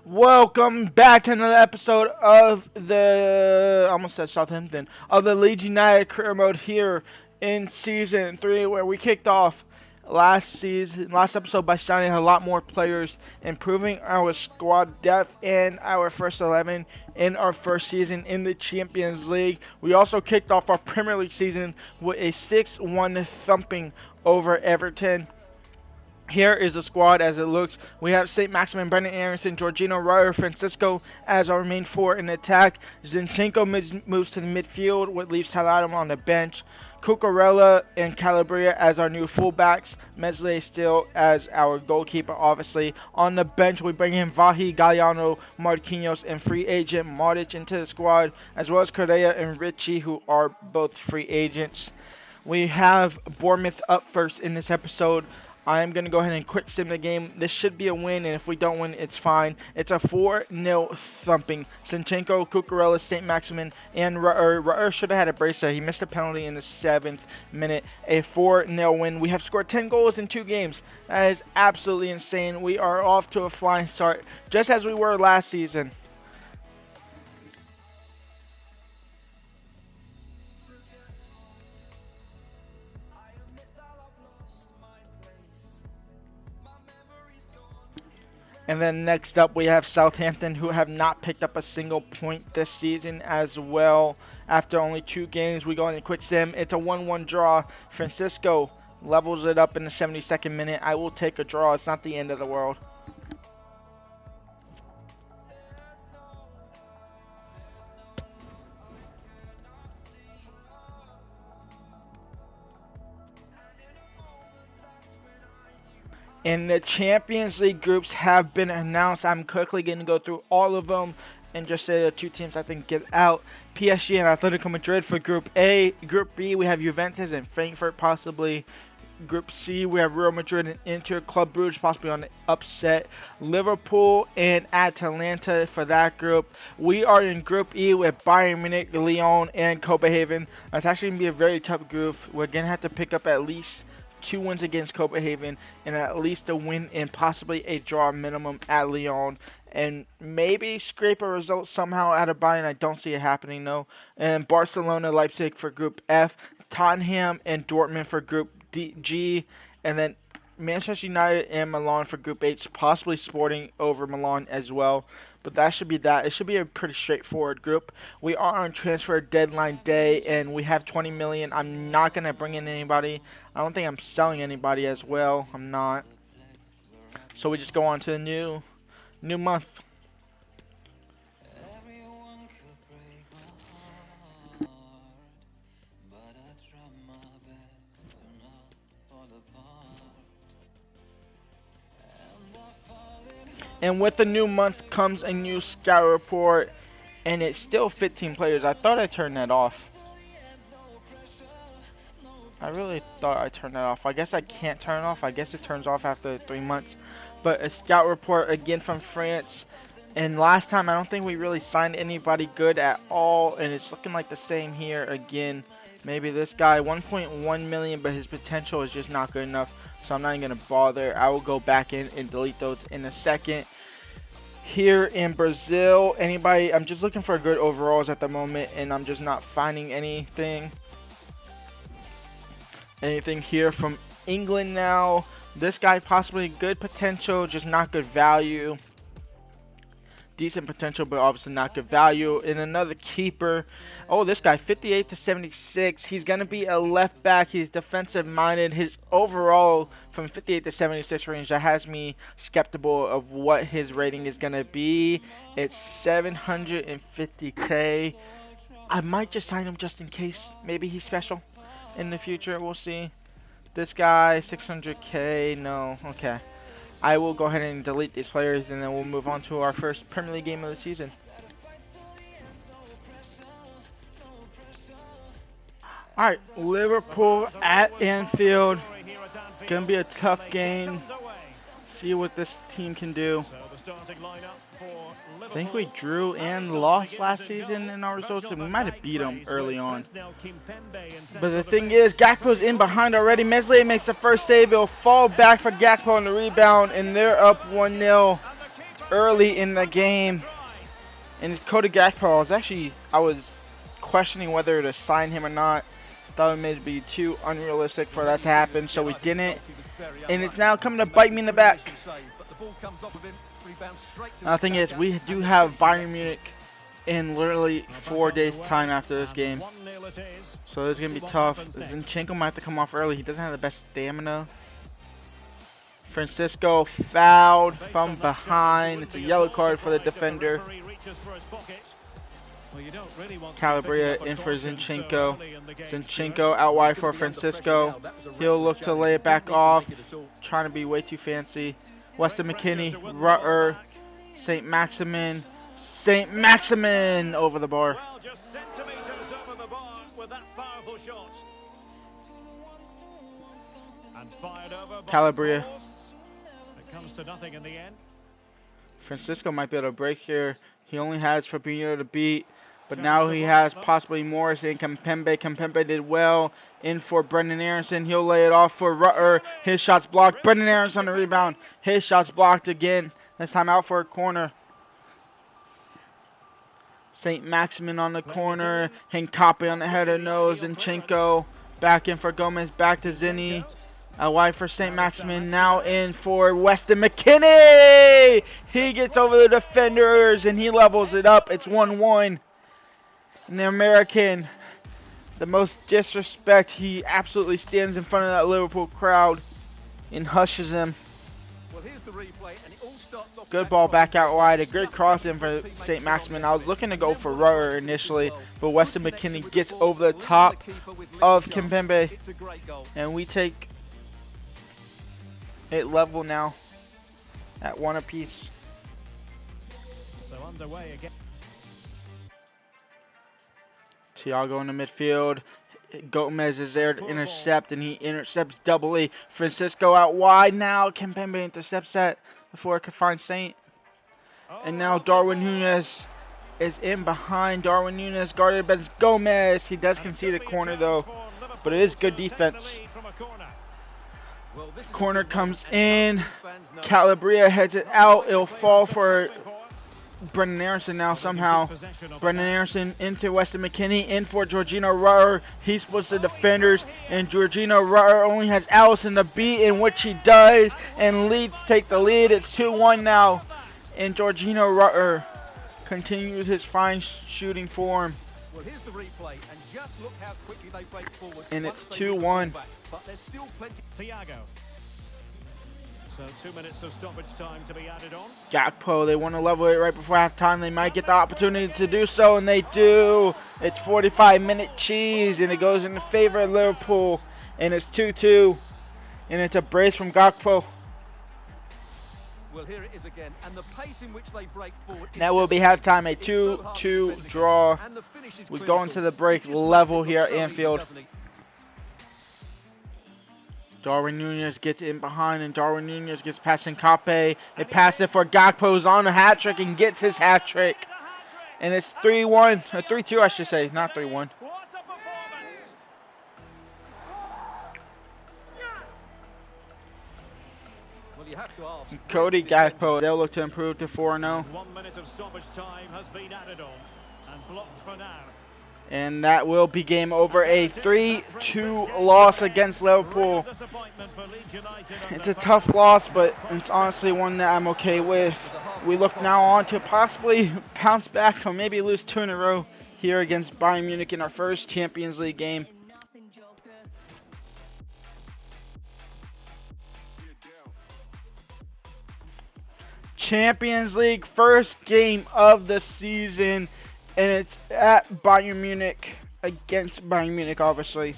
Welcome back to another episode of I almost said Southampton, of the Leeds United career mode here in season 3, where we kicked off last episode by signing a lot more players, improving our squad depth and our first 11 in our first season in the Champions League. We also kicked off our Premier League season with a 6-1 thumping over Everton. Here is the squad as it looks. We have St. Maximin, Brendan Aronson, Jorginho, Royer, Francisco as our main four in attack. Zinchenko moves to the midfield, which leaves Tyler on the bench. Cucurella and Calabria as our new fullbacks. Meslier still as our goalkeeper, obviously. On the bench, we bring in Vahi, Galliano, Marquinhos, and free agent Modic into the squad, as well as Correa and Richie, who are both free agents. We have Bournemouth up first in this episode. I'm going to go ahead and quick sim the game. This should be a win, and if we don't win, it's fine. It's a 4-0 thumping. Zinchenko, Cucurella, St. Maximin, and Rutter should have had a brace there. He missed a penalty in the 7th minute. A 4-0 win. We have scored 10 goals in 2 games. That is absolutely insane. We are off to a flying start, just as we were last season. And then next up, we have Southampton, who have not picked up a single point this season as well. After only 2 games, we go in a quick sim. It's a 1-1 draw. Francisco levels it up in the 72nd minute. I will take a draw. It's not the end of the world. And the Champions League groups have been announced. I'm quickly going to go through all of them and just say the 2 teams I think get out. PSG and Atletico Madrid for Group A. Group B, we have Juventus and Frankfurt possibly. Group C, we have Real Madrid and Inter. Club Brugge possibly on the upset. Liverpool and Atalanta for that group. We are in Group E with Bayern Munich, Lyon, and Copenhagen. That's actually going to be a very tough group. We're going to have to pick up at least 2 wins against Copenhagen and at least a win and possibly a draw minimum at Lyon, and maybe scrape a result somehow out of Bayern. I don't see it happening though. And Barcelona, Leipzig for Group F, Tottenham and Dortmund for Group G, and then Manchester United and Milan for Group H, possibly Sporting over Milan as well. But that should be that. It should be a pretty straightforward group. We are on transfer deadline day, and we have 20 million. I'm not going to bring in anybody. I don't think I'm selling anybody as well. I'm not. So we just go on to the new month. And with the new month comes a new scout report, and it's still 15 players. I thought I turned that off. I really thought I turned that off. I guess I can't turn it off. I guess it turns off after 3 months. But a scout report again from France. And last time, I don't think we really signed anybody good at all. And it's looking like the same here again. Maybe this guy, 1.1 million, but his potential is just not good enough. So I'm not even going to bother. I will go back in and delete those in a second. Here in Brazil, anybody, I'm just looking for good overalls at the moment, and I'm just not finding anything. Anything here from England now. This guy possibly good potential, just not good value. Decent potential, but obviously not good value. And another keeper. Oh, this guy, 58 to 76. He's going to be a left back. He's defensive minded. His overall from 58 to 76 range, that has me skeptical of what his rating is going to be. It's 750k. I might just sign him just in case. Maybe he's special in the future. We'll see. This guy, 600k. No. Okay. I will go ahead and delete these players, and then we'll move on to our first Premier League game of the season. All right, Liverpool at Anfield. It's going to be a tough game. See what this team can do. I think we drew and lost last season in our results, and we might have beat them early on. But the thing is, Gakpo's in behind already. Meslier makes the first save. It'll fall back for Gakpo on the rebound, and they're up 1-0. early in the game. And it's Cody Gakpo. I was questioning whether to sign him or not. Thought it may be too unrealistic for that to happen, so we didn't. And it's now coming to bite me in the back. Now the thing is, we do have Bayern Munich in literally 4 days' time after this game. So it's going to be tough. Zinchenko might have to come off early. He doesn't have the best stamina. Francisco fouled from behind. It's a yellow card for the defender. Calabria in for Zinchenko. Zinchenko out wide for Francisco. He'll look to lay it back off. Trying to be way too fancy. Weston McKennie, Rutter, St. Maximin. St. Maximin over the bar. Calabria. Francisco might be able to break here. He only has Fabinho to beat, but now he has possibly Morris and Kimpembe. Kimpembe did well. In for Brendan Aronson. He'll lay it off for Rutter. His shot's blocked. Brendan Aronson on the rebound. His shot's blocked again. This time out for a corner. St. Maximin on the corner. Hincapi on the header nose. Zinchenko back in for Gomez. Back to Zinni. Wide for St. Maximin. Now in for Weston McKennie. He gets over the defenders and he levels it up. It's 1-1. And the American, the most disrespect, he absolutely stands in front of that Liverpool crowd and hushes them. Good ball back out wide. A good cross in for St. Maximin. I was looking to go for Rutter initially, but Weston McKennie gets over the top of Kimpembe. And we take it level now at 1 apiece. So underway again. Thiago in the midfield. Gomez is there to intercept, and he intercepts doubly. Francisco out wide now. Kimpembe intercepts that before it could find Saint. And now Darwin Núñez is in behind. Darwin Núñez guarded by Gomez. He does concede a corner though, but it is good defense. Corner comes in. Calabria heads it out. It'll fall for Brendan Aronson now somehow. Brendan Aronson into Weston McKennie. In for Georgino Rutter. He splits the defenders. And Georgino Rutter only has Allison to beat, in which he does. And Leeds take the lead. It's 2-1 now. And Georgino Rutter continues his fine shooting form. Well, here's the replay, and just look how quickly they break forward. And it's 2-1. But there's still plenty. Thiago. So 2 minutes of stoppage time to be added on. Gakpo, they want to level it right before halftime. They might get the opportunity to do so, and they do. It's 45-minute cheese, and it goes in the favor of Liverpool. And it's 2-2. And it's a brace from Gakpo. Well, here it is again, and the pace in which they break forward. That will be halftime, a 2-2 draw. We go into the break level here at Anfield. Darwin Núñez gets in behind, and Darwin Núñez gets past Hincapi. They pass it for Gakpo, who's on a hat trick and gets his hat trick. And it's 3-1, or 3-2 I should say, not 3-1. Cody Gakpo, they'll look to improve to 4-0. 1 minute of stoppage time has been added on and blocked for now. And that will be game over. A 3-2 loss against Liverpool. It's a tough loss, but it's honestly one that I'm okay with. We look now on to possibly bounce back or maybe lose 2 in a row here against Bayern Munich in our first Champions League game. Champions League first game of the season, and it's at Bayern Munich against Bayern Munich, obviously.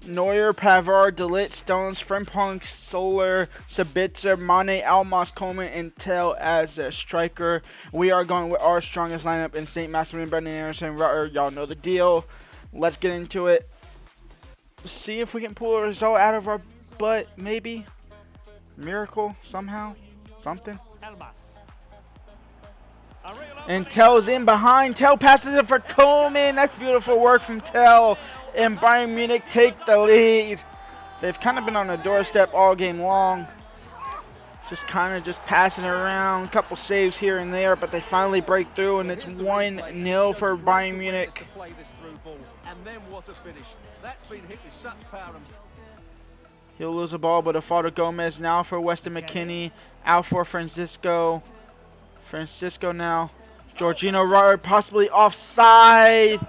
Neuer, Pavard, De Ligt, Stones, Frimpong, Soler, Sabitzer, Mane, Almas, Coleman, and Tell as a striker. We are going with our strongest lineup in St. Maximin, Brendan Aronson, Rutter. Y'all know the deal. Let's get into it. See if we can pull a result out of our butt, maybe. Miracle, somehow, something. And Tell's in behind. Tell passes it for Coleman. That's beautiful work from Tell. And Bayern Munich take the lead. They've kind of been on the doorstep all game long. Just kind of just passing it around. A couple saves here and there, but they finally break through, and it's 1-0 for Bayern Munich. He'll lose the ball, but a fall to Gomez. Now for Weston McKennie. Out for Francisco. Francisco now. Jorginho Rutter possibly offside.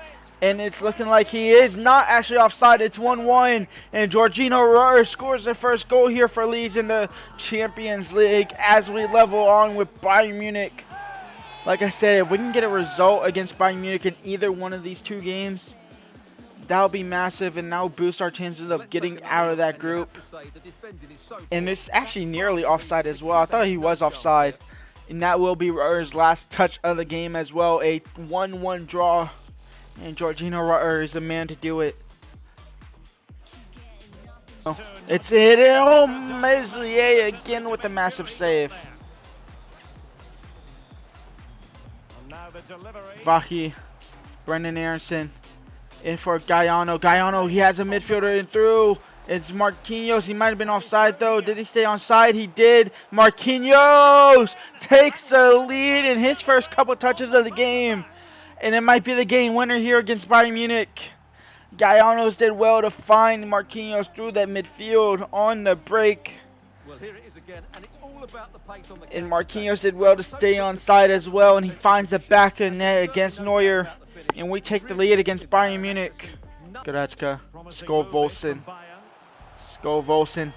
And it's looking like he is not actually offside. It's 1-1. And Jorginho Rutter scores the first goal here for Leeds in the Champions League as we level on with Bayern Munich. Like I said, if we can get a result against Bayern Munich in either one of these two games, that'll be massive, and that'll boost our chances of getting out of that group. And it's actually nearly offside as well. I thought he was offside. And that will be Rutter's last touch of the game as well. A 1-1 draw. And Jorginho Rutter is the man to do it. Oh, it's it. Oh, Meslier again with a massive save. Vahi, Brendan Aronson. In for Galliano. Galliano, he has a midfielder in through. It's Marquinhos. He might have been offside, though. Did he stay onside? He did. Marquinhos takes the lead in his first couple touches of the game. And it might be the game winner here against Bayern Munich. Gallianos did well to find Marquinhos through that midfield on the break. And Marquinhos did well to stay onside as well. And he finds the back of net against Neuer. And we take the lead against Bayern Munich. Goretzka, Skolvolsen. Skolvolsen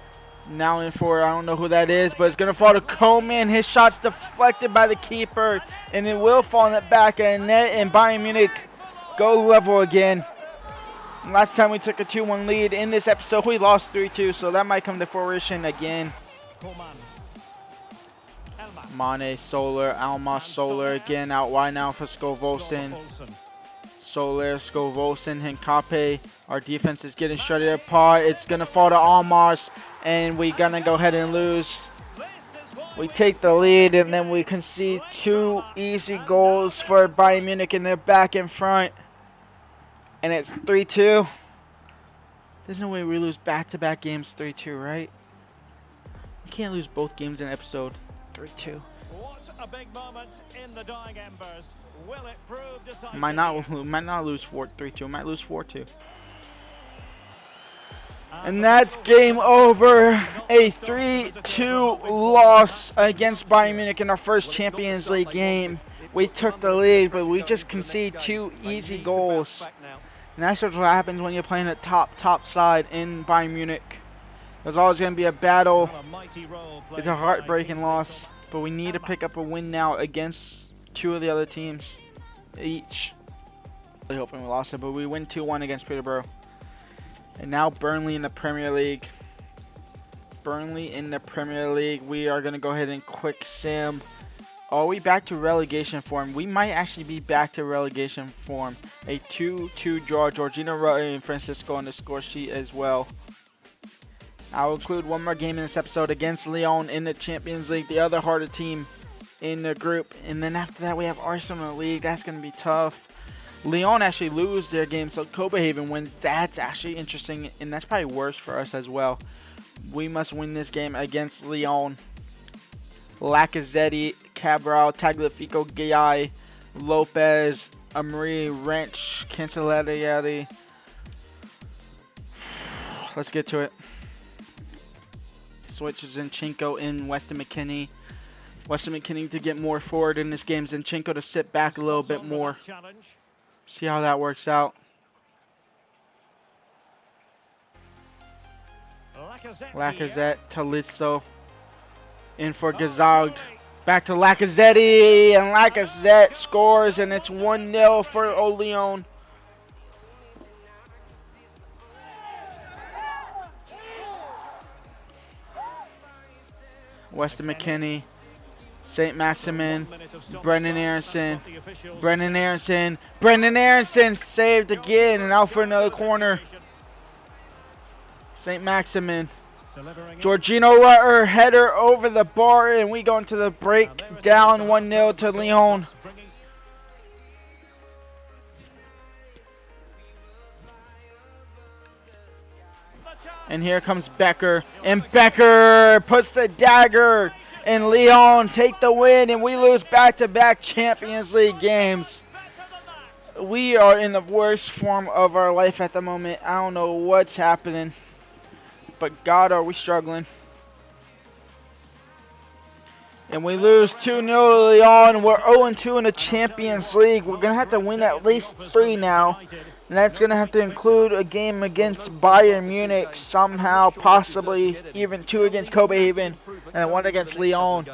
now in for, I don't know who that is, but it's going to fall to Coman. His shot's deflected by the keeper, and it will fall in the back of net, and Bayern Munich go level again. Last time we took a 2-1 lead in this episode, we lost 3-2, so that might come to fruition again. Mane, Soler, Alma, Soler again out wide now for Skolvolsen. Soler, Skolvolsen, Hincape. Our defense is getting shredded apart. It's going to fall to Almas, and we're going to go ahead and lose. We take the lead, and then we concede 2 easy goals for Bayern Munich, and they're back in front. And it's 3-2. There's no way we lose back-to-back games 3-2, right? We can't lose both games in episode 3-2. What a big moment in the dying embers. Will it prove decisive? Might not lose 3-2. Might lose 4-2. And that's game over. A 3-2 loss against Bayern Munich in our first Champions League game. We took the lead, but we just conceded 2 easy goals. And that's what happens when you're playing a top side in Bayern Munich. There's always going to be a battle. It's a heartbreaking loss, but we need to pick up a win now against 2 of the other teams each. Really hoping we lost it, but we win 2-1 against Peterborough. And now Burnley in the Premier League. Burnley in the Premier League. We are going to go ahead and quick sim. Are we back to relegation form? We might actually be back to relegation form. A 2-2 draw. Jorginho Rutter and Francisco on the score sheet as well. I'll include one more game in this episode against Lyon in the Champions League, the other harder team in the group. And then after that, we have Arsenal in the league. That's going to be tough. Lyon actually lose their game, so Copenhagen wins. That's actually interesting, and that's probably worse for us as well. We must win this game against Lyon. Lacazette, Cabral, Tagliafico, Gueye, Lopez, Amri, Wrench, Cancellieri. Let's get to it. Switches Zinchenko in Weston McKennie. Weston McKennie to get more forward in this game. Zinchenko to sit back a little bit more. See how that works out. Lacazette, Tolisso. In for Gazard. Back to Lacazette. And Lacazette scores. And it's 1-0 for Lyon. Weston McKennie. St. Maximin, Brendan Aronson, Brendan Aronson saved again and out for another corner. St. Maximin, Jorginho Rutter, header over the bar, and we go into the break down 1-0 to Lyon. And here comes Becker, and Becker puts the dagger And Lyon take the win, and we lose back-to-back Champions League games. We are in the worst form of our life at the moment. I don't know what's happening. But God, are we struggling. And we lose 2-0 to Lyon. We're 0-2 in the Champions League. We're going to have to win at least 3 now. And that's going to have to include a game against Bayern Munich somehow, possibly even 2 against Copenhagen and 1 against Lyon.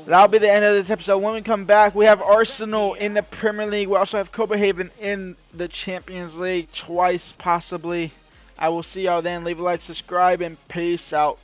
That'll be the end of this episode. When we come back, we have Arsenal in the Premier League. We also have Copenhagen in the Champions League twice, possibly. I will see y'all then. Leave a like, subscribe, and peace out.